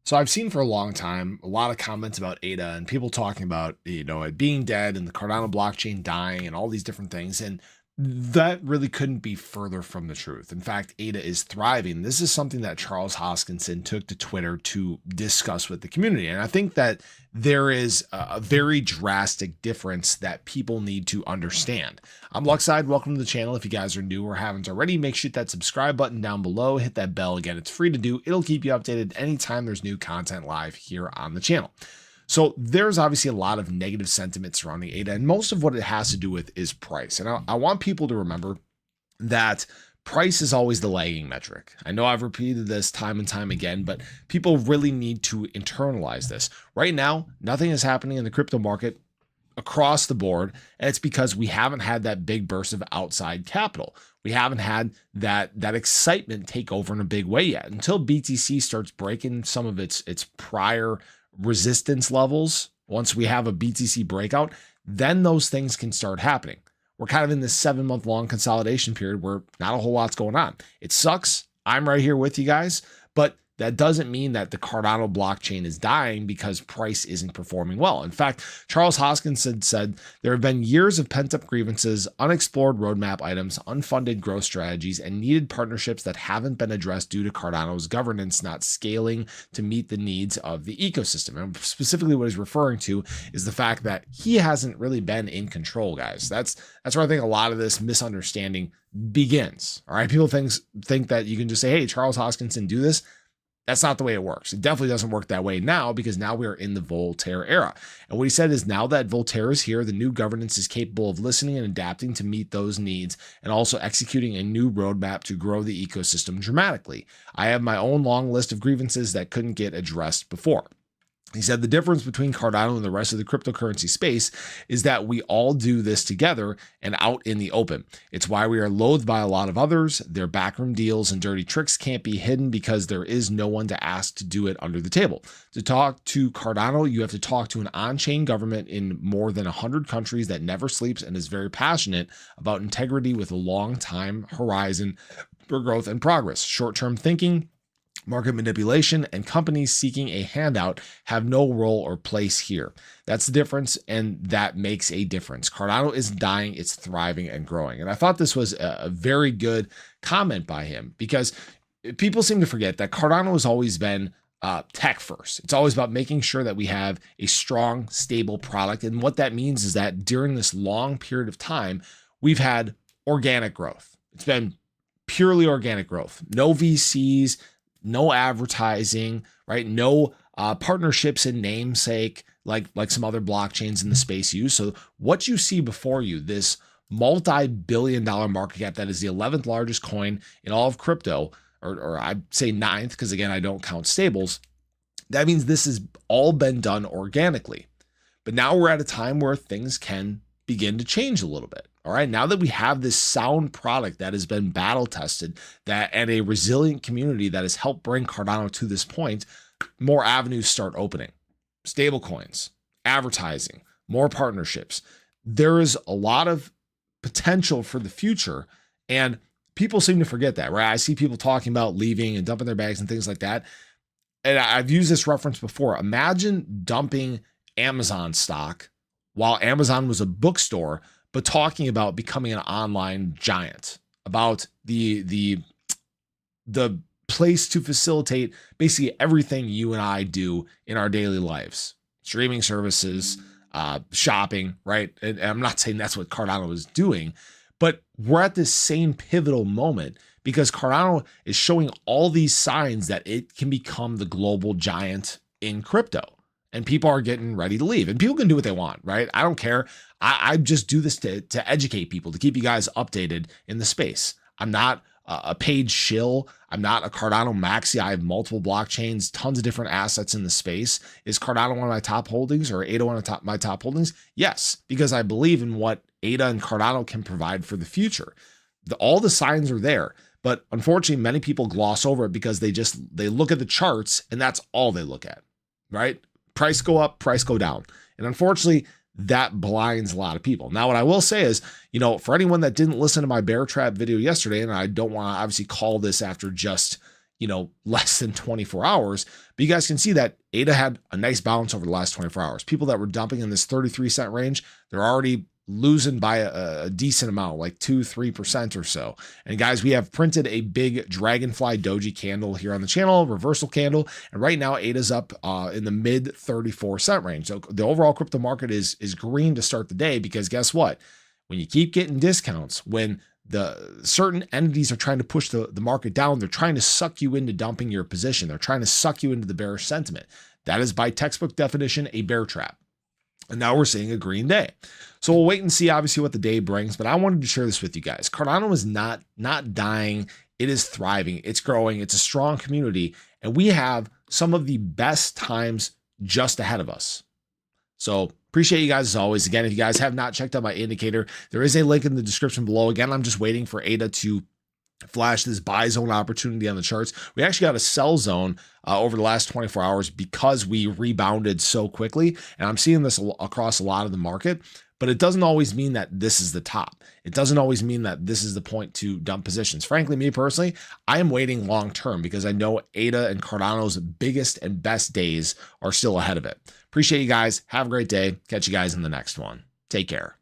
So I've seen for a long time a lot of comments about ADA and people talking about, it being dead and the Cardano blockchain dying and all these different things. And that really couldn't be further from the truth. In fact, ADA is thriving. This is something that Charles Hoskinson took to Twitter to discuss with the community. And I think that there is a very drastic difference that people need to understand. I'm Luckside. Welcome to the channel. If you guys are new or haven't already, make sure you hit that subscribe button down below. Hit that bell. Again, it's free to do. It'll keep you updated anytime there's new content live here on the channel. So there's obviously a lot of negative sentiment surrounding ADA, and most of what it has to do with is price. And I want people to remember that price is always the lagging metric. I know I've repeated this time and time again, but people really need to internalize this. Right now, nothing is happening in the crypto market across the board, and it's because we haven't had that big burst of outside capital. We haven't had that excitement take over in a big way yet. Until BTC starts breaking some of its prior resistance levels, once we have a BTC breakout, then those things can start happening. We're kind of in this 7-month long consolidation period where not a whole lot's going on. It sucks. I'm right here with you guys, but that doesn't mean that the Cardano blockchain is dying because price isn't performing well. In fact, Charles Hoskinson said there have been years of pent-up grievances, unexplored roadmap items, unfunded growth strategies, and needed partnerships that haven't been addressed due to Cardano's governance not scaling to meet the needs of the ecosystem. And specifically what he's referring to is the fact that he hasn't really been in control, guys. That's where I think a lot of this misunderstanding begins. All right, people think that you can just say, hey, Charles Hoskinson, do this. That's not the way it works. It definitely doesn't work that way now, because now we are in the Voltaire era. And what he said is, now that Voltaire is here, the new governance is capable of listening and adapting to meet those needs, and also executing a new roadmap to grow the ecosystem dramatically. I have my own long list of grievances that couldn't get addressed before. He said the difference between Cardano and the rest of the cryptocurrency space is that we all do this together and out in the open. It's why we are loathed by a lot of others. Their backroom deals and dirty tricks can't be hidden because there is no one to ask to do it under the table. To talk to Cardano, you have to talk to an on-chain government in more than 100 countries that never sleeps and is very passionate about integrity with a long time horizon for growth and progress. Short-term thinking, market manipulation, and companies seeking a handout have no role or place here. That's the difference, and that makes a difference. Cardano is dying, it's thriving and growing. And I thought this was a very good comment by him, because people seem to forget that Cardano has always been tech first. It's always about making sure that we have a strong, stable product. And what that means is that during this long period of time, we've had organic growth. It's been purely organic growth. No VCs, no advertising, right? No partnerships and namesake like some other blockchains in the space use. So what you see before you, this multi-billion-dollar market cap that is the 11th largest coin in all of crypto, or I'd say 9th, because again, I don't count stables. That means this has all been done organically. But now we're at a time where things can begin to change a little bit. All right, now that we have this sound product that has been battle tested, and a resilient community that has helped bring Cardano to this point, more avenues start opening. Stable coins, advertising, more partnerships. There is a lot of potential for the future, and people seem to forget that, right? I see people talking about leaving and dumping their bags and things like that. And I've used this reference before. Imagine dumping Amazon stock while Amazon was a bookstore, but talking about becoming an online giant, about the place to facilitate basically everything you and I do in our daily lives, streaming services, shopping, right? And I'm not saying that's what Cardano is doing, but we're at this same pivotal moment because Cardano is showing all these signs that it can become the global giant in crypto. And people are getting ready to leave, and people can do what they want, right? I don't care. I just do this to educate people, to keep you guys updated in the space. I'm not a paid shill. I'm not a Cardano maxi. I have multiple blockchains, tons of different assets in the space. Is Cardano one of my top holdings, or ADA one of my top holdings? Yes, because I believe in what ADA and Cardano can provide for the future. All the signs are there, but unfortunately, many people gloss over it because they look at the charts and that's all they look at, right? Price go up, price go down. And unfortunately, that blinds a lot of people. Now, what I will say is, for anyone that didn't listen to my bear trap video yesterday, and I don't want to obviously call this after just, less than 24 hours. But you guys can see that ADA had a nice bounce over the last 24 hours. People that were dumping in this 33-cent range, they're already losing by a decent amount, like 2-3% or so. And guys, we have printed a big dragonfly doji candle here on the channel, reversal candle. And right now ADA's up in the mid 34-cent range. So the overall crypto market is green to start the day, because guess what? When you keep getting discounts, when the certain entities are trying to push the market down, they're trying to suck you into dumping your position. They're trying to suck you into the bearish sentiment. That is by textbook definition a bear trap. And now we're seeing a green day. So we'll wait and see obviously what the day brings, but I wanted to share this with you guys. Cardano is not dying. It is thriving. It's growing. It's a strong community. And we have some of the best times just ahead of us. So appreciate you guys as always. Again, if you guys have not checked out my indicator, there is a link in the description below. Again, I'm just waiting for ADA to flash this buy zone opportunity on the charts. We actually got a sell zone over the last 24 hours because we rebounded so quickly. And I'm seeing this across a lot of the market, but it doesn't always mean that this is the top. It doesn't always mean that this is the point to dump positions. Frankly, me personally, I am waiting long term because I know ADA and Cardano's biggest and best days are still ahead of it. Appreciate you guys. Have a great day. Catch you guys in the next one. Take care.